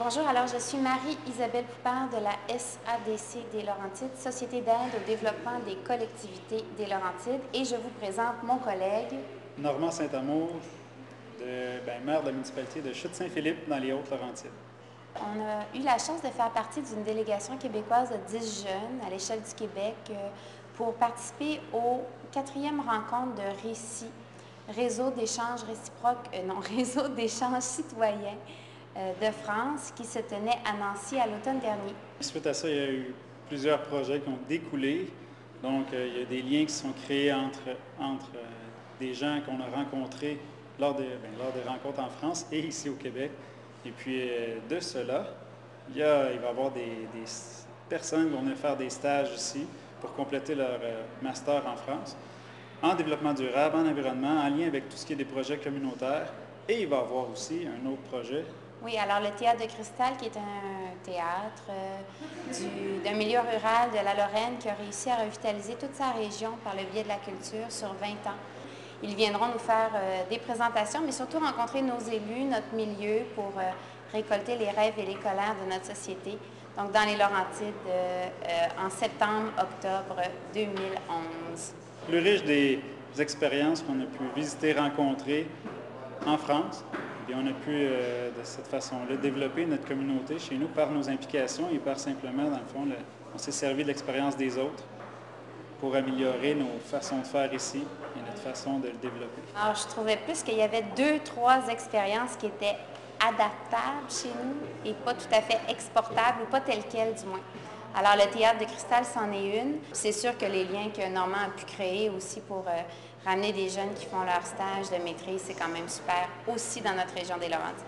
Bonjour, alors je suis Marie-Isabelle Poupard de la SADC des Laurentides, Société d'aide au développement des collectivités des Laurentides, et je vous présente mon collègue Normand Saint-Amour, maire de la municipalité de Chute-Saint-Philippe dans les Hautes-Laurentides. On a eu la chance de faire partie d'une délégation québécoise de 10 jeunes à l'échelle du Québec pour participer aux 4e rencontres de récits, réseau d'échanges réciproques, réseau d'échanges citoyens de France qui se tenait à Nancy à l'automne dernier. Suite à ça, il y a eu plusieurs projets qui ont découlé. Donc, il y a des liens qui sont créés entre des gens qu'on a rencontrés lors des rencontres en France et ici au Québec. Et puis, de cela, il va y avoir des personnes qui vont venir faire des stages ici pour compléter leur master en France, en développement durable, en environnement, en lien avec tout ce qui est des projets communautaires. Et il va y avoir aussi un autre projet. Oui, alors le Théâtre de Cristal, qui est un théâtre d'un milieu rural de la Lorraine qui a réussi à revitaliser toute sa région par le biais de la culture sur 20 ans. Ils viendront nous faire des présentations, mais surtout rencontrer nos élus, notre milieu, pour récolter les rêves et les colères de notre société. Donc, dans les Laurentides, en septembre-octobre 2011. Plus riche des expériences qu'on a pu visiter, rencontrer en France, et on a pu, de cette façon-là, développer notre communauté chez nous par nos implications et par simplement, dans le fond, on s'est servi de l'expérience des autres pour améliorer nos façons de faire ici et notre façon de le développer. Alors, je trouvais plus qu'il y avait 2-3 expériences qui étaient adaptables chez nous et pas tout à fait exportables, ou pas telles quelles du moins. Alors, le Théâtre de Cristal, c'en est une. C'est sûr que les liens que Normand a pu créer aussi pour ramener des jeunes qui font leur stage de maîtrise, c'est quand même super, aussi dans notre région des Laurentides.